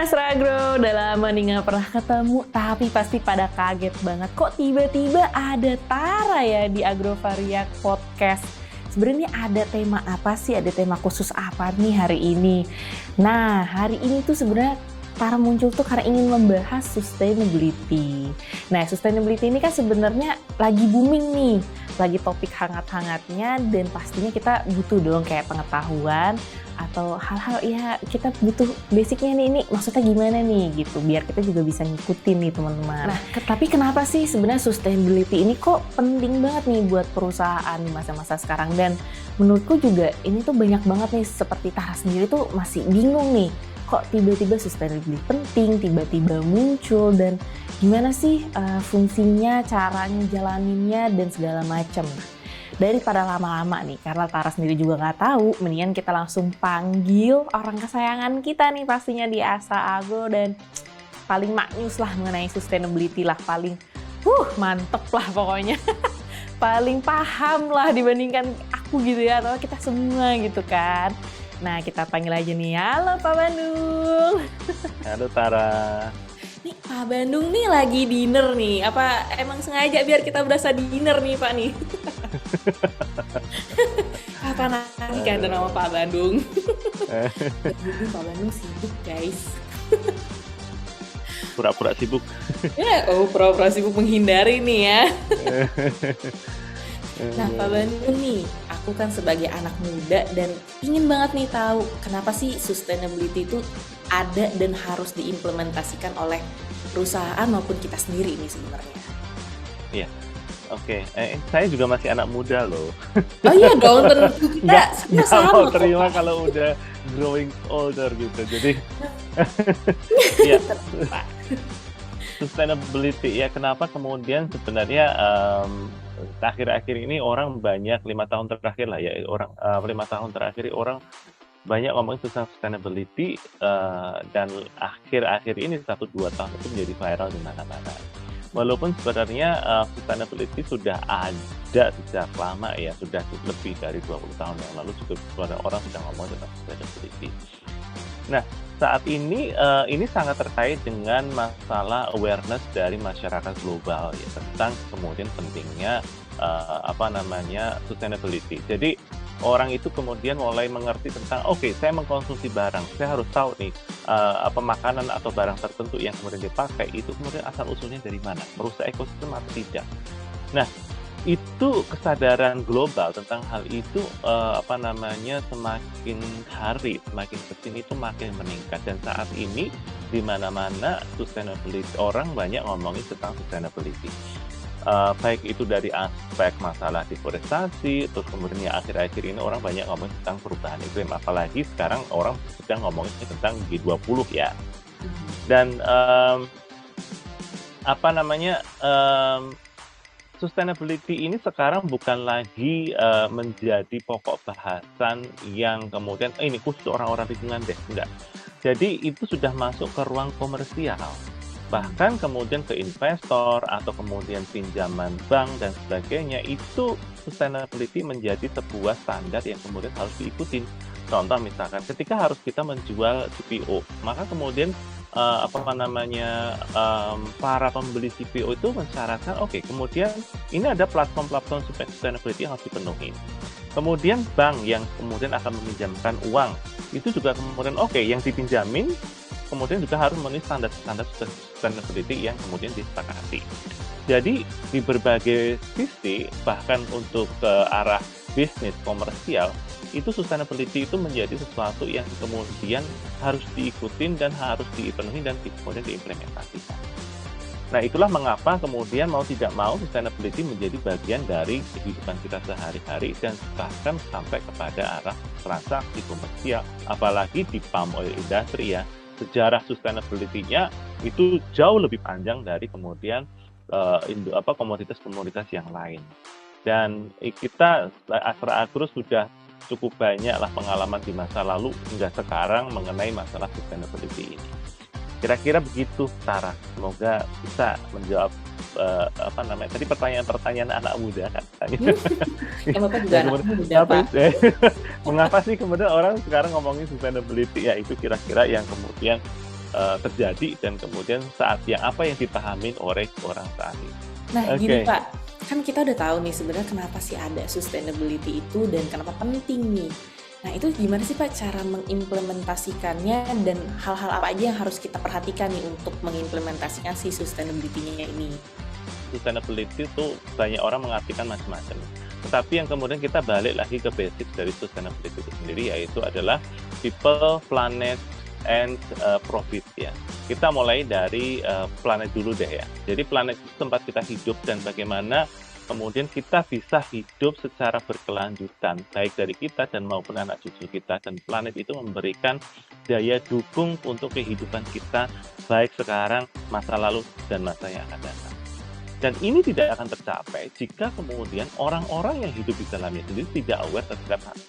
Mas Ragro, udah lama nih nggak pernah ketemu, tapi pasti pada kaget banget. Kok tiba-tiba ada Tara ya di Agrovariak Podcast? Sebenarnya ada tema apa sih? Ada tema khusus apa nih hari ini? Nah, hari ini tuh sebenarnya Tara muncul tuh karena ingin membahas sustainability. Nah, sustainability ini kan sebenarnya lagi booming nih, lagi topik hangat-hangatnya, dan pastinya kita butuh dong kayak pengetahuan atau hal-hal ya kita butuh basicnya nih, ini maksudnya gimana nih gitu, biar kita juga bisa ngikutin nih teman-teman. Nah, tapi kenapa sih sebenarnya sustainability ini kok penting banget nih buat perusahaan di masa-masa sekarang? Dan menurutku juga ini tuh banyak banget nih, seperti Tara sendiri tuh masih bingung nih, kok tiba-tiba sustainability penting, tiba-tiba muncul, dan gimana sih fungsinya, caranya, jalaninnya, dan segala macam. Daripada lama-lama nih, karena Tara sendiri juga nggak tahu, mendingan kita langsung panggil orang kesayangan kita nih pastinya di Asa Agro, dan paling maknyus lah mengenai sustainability lah, paling mantep lah pokoknya. Paling paham lah dibandingkan aku gitu ya, atau kita semua gitu kan. Nah, kita panggil aja nih. Halo Pak Bandung. Halo Tara. Nih Pak Bandung nih lagi dinner nih. Apa emang sengaja biar kita berasa dinner nih Pak nih? Apa nanti kan ada nama Pak Bandung? Jadi Pak Bandung sibuk guys. Pura-pura sibuk. Ya, pura-pura sibuk menghindari nih ya. Nah Pak Bandung nih, aku kan sebagai anak muda dan ingin banget nih tahu kenapa sih sustainability itu ada dan harus diimplementasikan oleh perusahaan maupun kita sendiri ini sebenarnya. Iya, oke. Saya juga masih anak muda loh. Oh iya dong, tentu kita Nggak sama mau kok. terima kalau udah growing older gitu. Jadi, ya, sustainability ya. Kenapa kemudian sebenarnya akhir-akhir ini orang banyak 5 tahun terakhir lah ya, 5 tahun terakhir orang banyak ngomongin tentang sustainability, dan akhir-akhir ini 1-2 tahun itu menjadi viral di mana-mana. Walaupun sebenarnya sustainability sudah ada sejak lama ya, sudah lebih dari 20 tahun yang lalu juga orang sudah ngomong tentang sustainability. Nah, saat ini sangat terkait dengan masalah awareness dari masyarakat global ya, tentang kemudian pentingnya sustainability. Jadi orang itu kemudian mulai mengerti tentang saya mengkonsumsi barang, saya harus tahu nih makanan atau barang tertentu yang kemudian dipakai itu kemudian asal usulnya dari mana, merusak ekosistem atau tidak. Nah, itu kesadaran global tentang hal itu semakin hari semakin kesini itu makin meningkat, dan saat ini di mana-mana sustainability, orang banyak ngomongin tentang sustainability. Baik itu dari aspek masalah deforestasi, terus kemudian akhir-akhir ini orang banyak ngomong tentang perubahan iklim, apalagi sekarang orang sedang ngomongin tentang G20 ya. Dan sustainability ini sekarang bukan lagi menjadi pokok bahasan yang kemudian ini khusus orang-orang lingkungan deh, enggak. Jadi itu sudah masuk ke ruang komersial, bahkan kemudian ke investor atau kemudian pinjaman bank dan sebagainya. Itu sustainability menjadi sebuah standar yang kemudian harus diikutin. Contoh misalkan ketika harus kita menjual CPO, maka kemudian para pembeli CPO itu mensyaratkan kemudian ini ada platform-platform sustainability yang harus dipenuhi. Kemudian bank yang kemudian akan meminjamkan uang itu juga kemudian yang dipinjamin kemudian juga harus memenuhi standar-standar sustainability yang kemudian disepakati. Jadi di berbagai sisi, bahkan untuk ke arah bisnis komersial, itu sustainability itu menjadi sesuatu yang kemudian harus diikutin dan harus dipenuhi dan kemudian diimplementasikan. Nah, itulah mengapa kemudian mau tidak mau sustainability menjadi bagian dari kehidupan kita sehari-hari dan bahkan sampai kepada arah transaksi komersial, apalagi di palm oil industry ya. Sejarah sustainability-nya itu jauh lebih panjang dari kemudian komoditas-komoditas yang lain. Dan kita Astra Agro sudah cukup banyak lah pengalaman di masa lalu hingga sekarang mengenai masalah sustainability ini. Kira-kira begitu, Tara. Semoga bisa menjawab tadi pertanyaan anak muda kan. Bapak juga anak muda, Pak. Mengapa sih kemudian orang sekarang ngomongin sustainability? Ya itu kira-kira yang kemudian terjadi dan kemudian apa yang dipahamin oleh orang saat ini. Nah, gini Oke. Pak, kan kita udah tahu nih sebenarnya kenapa sih ada sustainability itu dan kenapa penting nih. Nah, itu gimana sih Pak cara mengimplementasikannya dan hal-hal apa aja yang harus kita perhatikan nih untuk mengimplementasikan si sustainability-nya ini? Sustainability itu banyak orang mengartikan macam-macam. Tetapi yang kemudian kita balik lagi ke basic dari sustainability itu sendiri, yaitu adalah people, planet, and profit ya. Kita mulai dari planet dulu deh ya. Jadi planet itu tempat kita hidup dan bagaimana kemudian kita bisa hidup secara berkelanjutan, baik dari kita dan maupun anak cucu kita. Dan planet itu memberikan daya dukung untuk kehidupan kita, baik sekarang, masa lalu, dan masa yang akan datang. Dan ini tidak akan tercapai jika kemudian orang-orang yang hidup di dalamnya sendiri tidak aware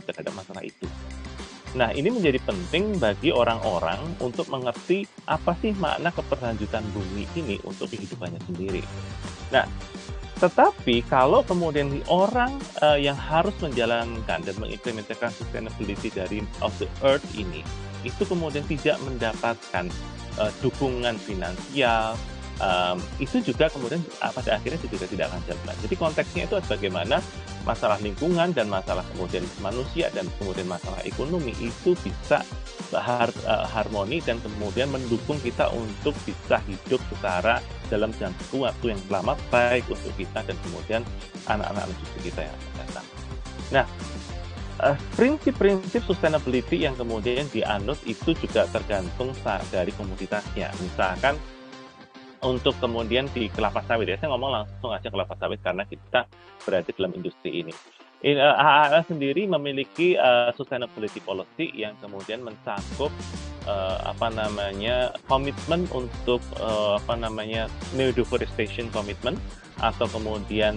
terhadap masalah itu. Nah, ini menjadi penting bagi orang-orang untuk mengerti apa sih makna keberlanjutan bumi ini untuk kehidupannya sendiri. Nah, tetapi kalau kemudian orang yang harus menjalankan dan mengimplementasikan sustainability dari of the earth ini, itu kemudian tidak mendapatkan dukungan finansial, itu juga kemudian pada akhirnya juga tidak akan jalan. Jadi konteksnya itu bagaimana masalah lingkungan dan masalah kemudian manusia dan kemudian masalah ekonomi itu bisa harmoni dan kemudian mendukung kita untuk bisa hidup secara dalam jangka waktu yang lama, baik untuk kita dan kemudian anak-anak cucu kita yang akan datang. Nah, prinsip-prinsip sustainability yang kemudian dianut itu juga tergantung dari komoditasnya. Misalkan untuk kemudian di kelapa sawit ya, saya ngomong langsung aja kelapa sawit karena kita berada dalam industri ini. HAL sendiri memiliki sustainability policy yang kemudian mencakup komitmen untuk new deforestation commitment, atau kemudian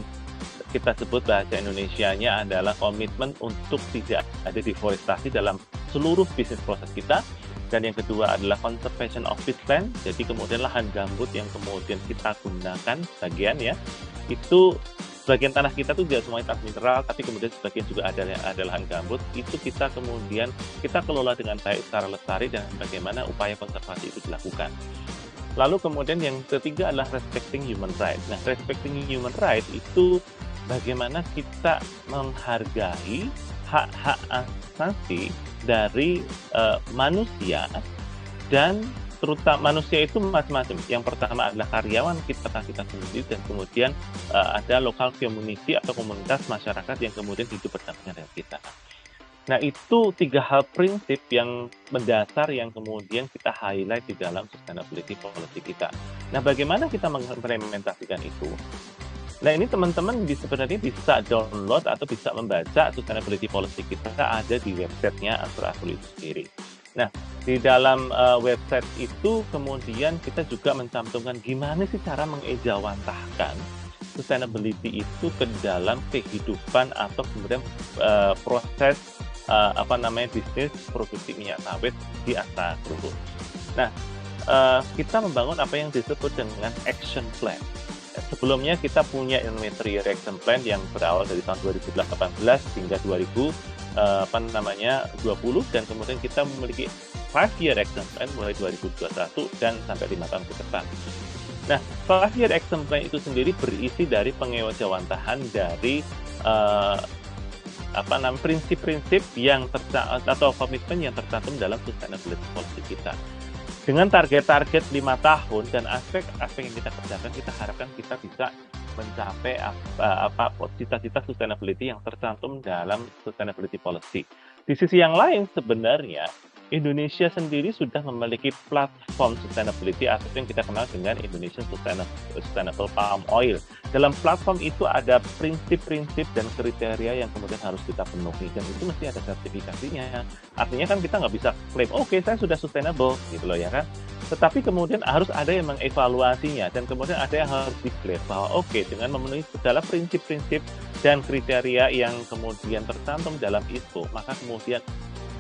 kita sebut bahasa Indonesianya adalah komitmen untuk tidak ada deforestasi dalam seluruh bisnis proses kita. Dan yang kedua adalah conservation of peatland, jadi kemudian lahan gambut yang kemudian kita gunakan bagian ya, itu bagian tanah kita tuh tidak semuanya tanah mineral, tapi kemudian sebagian juga ada lahan gambut, itu kita kemudian kita kelola dengan baik secara lestari dan bagaimana upaya konservasi itu dilakukan. Lalu kemudian yang ketiga adalah respecting human rights. Nah, respecting human rights itu bagaimana kita menghargai hak-hak asasi dari manusia, dan terutama manusia itu macam-macam. Yang pertama adalah karyawan kita sendiri, dan kemudian ada local community atau komunitas masyarakat yang kemudian hidup berdampingan dengan kita. Nah, itu 3 hal prinsip yang mendasar yang kemudian kita highlight di dalam sustainability policy kita. Nah, bagaimana kita mengimplementasikan itu? Nah, ini teman-teman sebenarnya bisa download atau bisa membaca sustainability policy kita ada di websitenya Astro itu sendiri. Nah, di dalam website itu kemudian kita juga mencantumkan gimana sih cara mengejawantahkan sustainability itu ke dalam kehidupan atau kemudian proses bisnis produksi minyak sawit di Astro. Nah, kita membangun apa yang disebut dengan action plan. Sebelumnya kita punya Inventory Reaction Plan yang berawal dari tahun 2018 hingga 2020, dan kemudian kita memiliki 5-year Action Plan mulai 2021 dan sampai 5 tahun ke depan. Nah, 5-year Action Plan itu sendiri berisi dari pengejawantahan dari prinsip-prinsip yang atau komitmen yang tercantum dalam sustainability policy kita. Dengan target-target 5 tahun dan aspek-aspek yang kita kerjakan, kita harapkan kita bisa mencapai cita-cita sustainability yang tercantum dalam sustainability policy. Di sisi yang lain sebenarnya Indonesia sendiri sudah memiliki platform sustainability atau yang kita kenal dengan Indonesian Sustainable Palm Oil. Dalam platform itu ada prinsip-prinsip dan kriteria yang kemudian harus kita penuhi, dan itu mesti ada sertifikasinya. Artinya kan kita nggak bisa klaim, oke, saya sudah sustainable, gitu loh ya kan. Tetapi kemudian harus ada yang mengevaluasinya, dan kemudian ada yang harus diklaim bahwa oke, dengan memenuhi segala prinsip-prinsip dan kriteria yang kemudian tercantum dalam itu, maka kemudian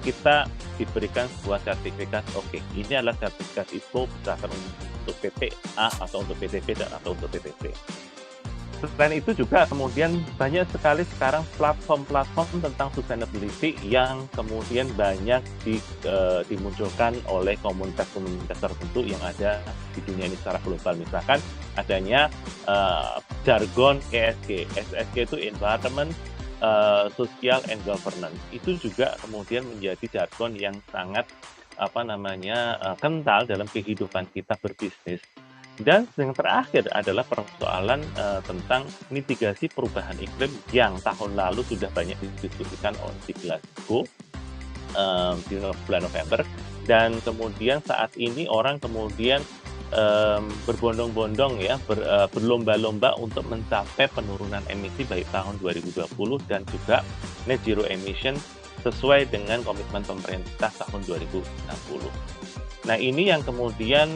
kita diberikan sebuah sertifikat, oke, ini adalah sertifikat ISO misalkan untuk PT A atau untuk PTP dan atau untuk PTP. Selain itu juga kemudian banyak sekali sekarang platform-platform tentang sustainability yang kemudian banyak dimunculkan oleh komunitas-komunitas tertentu yang ada di dunia ini secara global. Misalkan adanya jargon ESG. ESG itu Environment, Social and Governance. Itu juga kemudian menjadi jargon yang sangat kental dalam kehidupan kita berbisnis. Dan yang terakhir adalah persoalan tentang mitigasi perubahan iklim yang tahun lalu sudah banyak didiskusikan di Glasgow di bulan November, dan kemudian saat ini orang kemudian berbondong-bondong ya berlomba-lomba untuk mencapai penurunan emisi baik tahun 2020 dan juga net zero emission sesuai dengan komitmen pemerintah tahun 2060. Nah, ini yang kemudian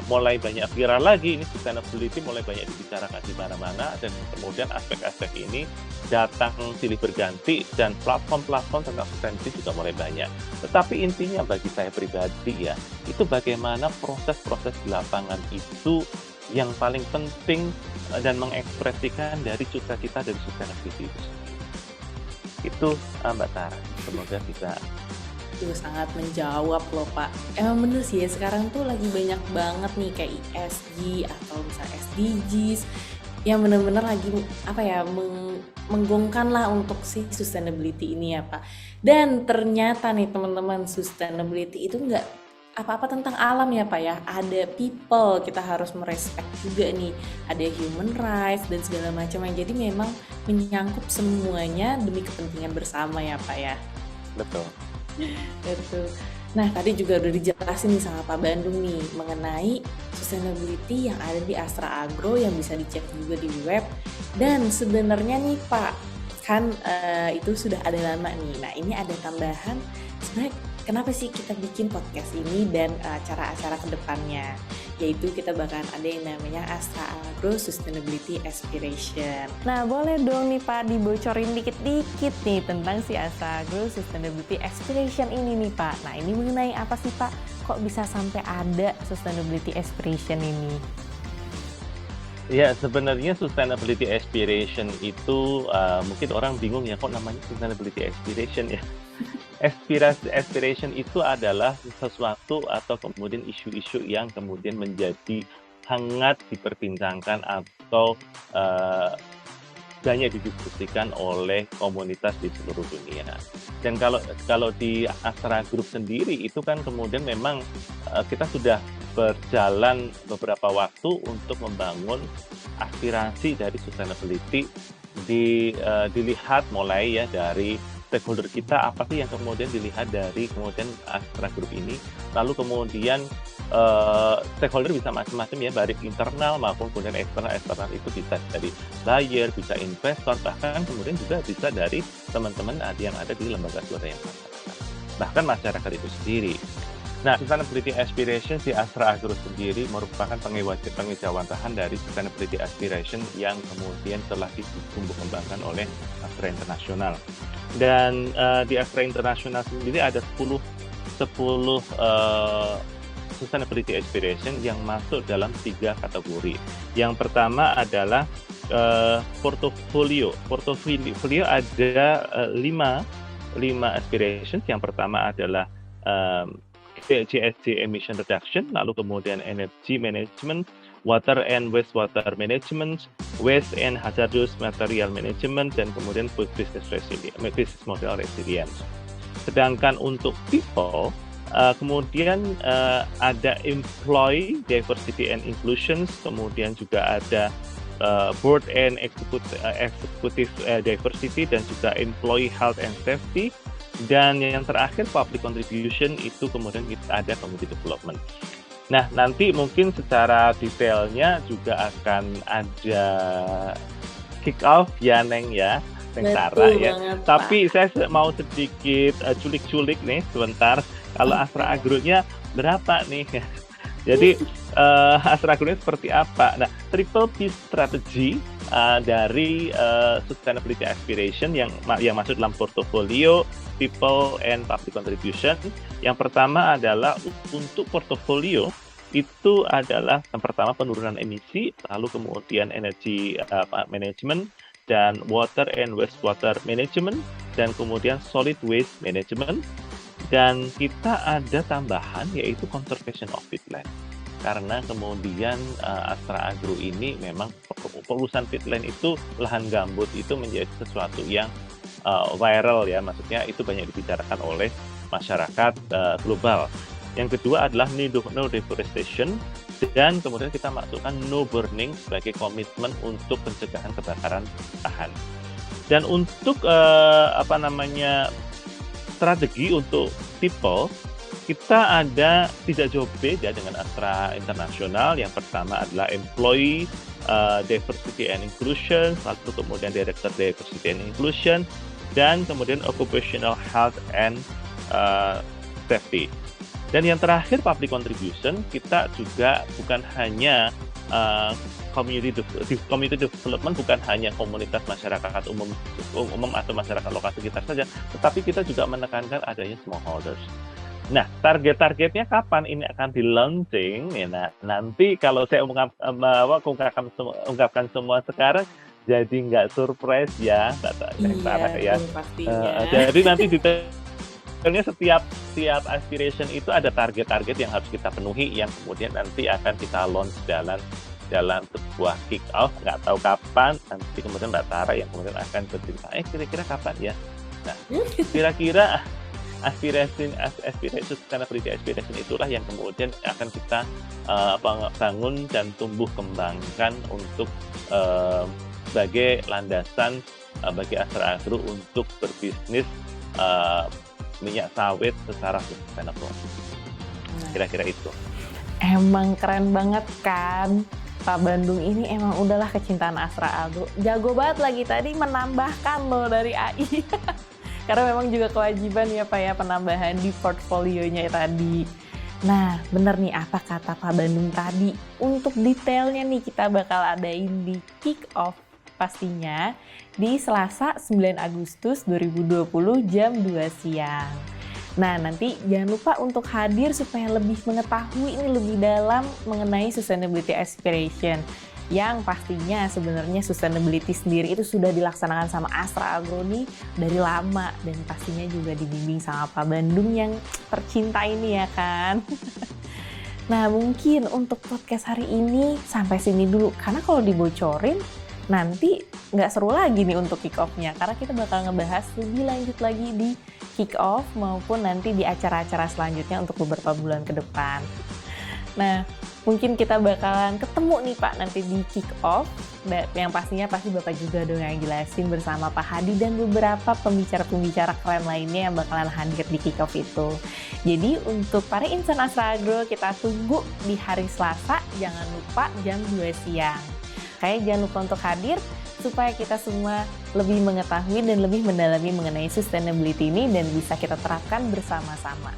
mulai banyak viral lagi, ini sustainability mulai banyak dibicarakan di mana-mana, dan kemudian aspek-aspek ini datang silih berganti dan platform-platform tentang sustainability juga mulai banyak. Tetapi intinya bagi saya pribadi ya, itu bagaimana proses-proses di lapangan itu yang paling penting dan mengekspresikan dari cita-cita dari sustainability itu Mbak Tara. Semoga bisa sangat menjawab loh Pak. Emang bener sih ya, sekarang tuh lagi banyak banget nih kayak ESG atau misalnya SDGs yang bener-bener lagi menggongkan lah untuk si sustainability ini ya Pak. Dan ternyata nih teman-teman, sustainability itu nggak apa-apa tentang alam ya Pak ya. Ada people, kita harus merespek juga nih. Ada human rights dan segala macam yang jadi memang menyangkut semuanya demi kepentingan bersama ya Pak ya. betul. Betul. Nah, tadi juga udah dijelasin nih sama Pak Bandung nih mengenai sustainability yang ada di Astra Agro yang bisa dicek juga di web. Dan sebenarnya nih Pak, kan itu sudah ada lama nih. Nah, ini ada tambahan sebenarnya kenapa sih kita bikin podcast ini dan acara-acara kedepannya, yaitu kita bakalan ada yang namanya Astra Agro Sustainability Aspiration. Nah, boleh dong nih Pak dibocorin dikit-dikit nih tentang si Astra Agro Sustainability Aspiration ini nih Pak. Nah, ini mengenai apa sih Pak? Kok bisa sampai ada Sustainability Aspiration ini? Ya, sebenarnya sustainability aspiration itu mungkin orang bingung ya, kok namanya sustainability aspiration ya. Aspiration itu adalah sesuatu atau kemudian isu-isu yang kemudian menjadi hangat diperbincangkan atau banyak didiskusikan oleh komunitas di seluruh dunia. Dan kalau di Astra Group sendiri itu kan kemudian memang kita sudah berjalan beberapa waktu untuk membangun aspirasi dari sustainability dilihat mulai ya dari stakeholder kita, apa sih yang kemudian dilihat dari kemudian Astra Group ini, lalu kemudian stakeholder bisa macam-macam ya, baik internal maupun kemudian eksternal itu bisa dari buyer, bisa investor, bahkan kemudian juga bisa dari teman-teman yang ada di lembaga swadaya masyarakat, bahkan masyarakat itu sendiri. Nah, Sustainability Aspiration di Astra Agro sendiri merupakan pengejawantahan dari Sustainability Aspiration yang kemudian telah ditumbuh kembangkan oleh Astra International. Dan di Astra International sendiri ada 10 Sustainability Aspiration yang masuk dalam 3 kategori. Yang pertama adalah portfolio. Portfolio ada 5 aspirations. Yang pertama adalah GHG emission reduction, lalu kemudian energy management, water and wastewater management, waste and hazardous material management, dan kemudian business model resilience. Sedangkan untuk people, kemudian ada employee diversity and inclusion, kemudian juga ada board and executive diversity, dan juga employee health and safety. Dan yang terakhir public contribution, itu kemudian kita ada community development. Nah, nanti mungkin secara detailnya juga akan ada kick off ya Neng ya, Neng Tara ya. Tapi saya mau sedikit culik-culik nih sebentar. Kalau Astra Agro-nya berapa nih? Jadi Astra Agro-nya seperti apa? Nah, Triple P strategy dari Sustainability Aspiration yang masuk dalam portofolio, people and public contribution. Yang pertama adalah untuk portofolio itu adalah yang pertama penurunan emisi, lalu kemudian energi management, dan water and wastewater management, dan kemudian solid waste management. Dan kita ada tambahan yaitu conservation of peatland. Karena kemudian Astra Agro ini memang perusahaan peatland itu, lahan gambut itu menjadi sesuatu yang viral ya, maksudnya itu banyak dibicarakan oleh masyarakat global. Yang kedua adalah no deforestation, dan kemudian kita masukkan no burning sebagai komitmen untuk pencegahan kebakaran lahan. Dan untuk strategi untuk people, kita ada tidak jauh beda dengan Astra Internasional. Yang pertama adalah employee diversity and inclusion, lalu kemudian director diversity and inclusion, dan kemudian occupational health and safety. Dan yang terakhir public contribution, kita juga bukan hanya community development, bukan hanya komunitas masyarakat umum atau masyarakat lokal sekitar saja, tetapi kita juga menekankan adanya smallholders. Nah, target-targetnya kapan ini akan di-launching? Ya, nah, nanti kalau saya ungkapkan semua sekarang, jadi nggak surprise ya, Iya, ya. pastinya. Jadi nanti detailnya setiap aspiration itu ada target-target yang harus kita penuhi, yang kemudian nanti akan kita launch dalam sebuah kick off, nggak tahu kapan. Nanti kemudian Mbak Tara yang kemudian akan bercerita, kira-kira kapan ya? Nah, kira-kira aspirasi sustainability aspiration itulah yang kemudian akan kita bangun dan tumbuh kembangkan untuk sebagai landasan bagi Astra Agro untuk berbisnis minyak sawit secara sustainable. Kira-kira itu. Emang keren banget kan, Pak Bandung ini emang udahlah kecintaan Astra Agro. Jago banget lagi tadi menambahkan loh dari AI. Karena memang juga kewajiban ya Pak ya, penambahan di portfolionya tadi. Nah, bener nih apa kata Pak Bandung tadi. Untuk detailnya nih kita bakal adain di kick off pastinya di Selasa 9 Agustus 2020 jam 2 siang. Nah, nanti jangan lupa untuk hadir supaya lebih mengetahui ini lebih dalam mengenai sustainability aspiration. Yang pastinya sebenarnya sustainability sendiri itu sudah dilaksanakan sama Astra Agro nih dari lama, dan pastinya juga dibimbing sama Pak Bandung yang tercinta ini ya kan. Nah, mungkin untuk podcast hari ini sampai sini dulu, karena kalau dibocorin nanti nggak seru lagi nih untuk kick off-nya, karena kita bakal ngebahas lebih lanjut lagi di kick off maupun nanti di acara-acara selanjutnya untuk beberapa bulan ke depan. Nah, mungkin kita bakalan ketemu nih Pak nanti di kick off, yang pastinya pasti Bapak juga dong yang jelasin bersama Pak Hadi dan beberapa pembicara-pembicara keren lainnya yang bakalan hadir di kick off itu. Jadi untuk para insan Astra Agro, kita tunggu di hari Selasa, jangan lupa jam 2 siang. Kayak jangan lupa untuk hadir supaya kita semua lebih mengetahui dan lebih mendalami mengenai sustainability ini dan bisa kita terapkan bersama-sama.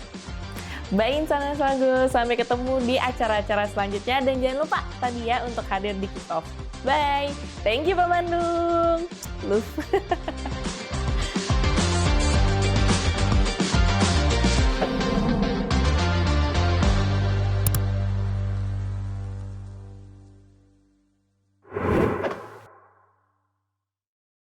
Baik insan Astra Agro, sampai ketemu di acara-acara selanjutnya, dan jangan lupa tadi ya untuk hadir di kick off. Bye. Thank you Pak Bandung. Love.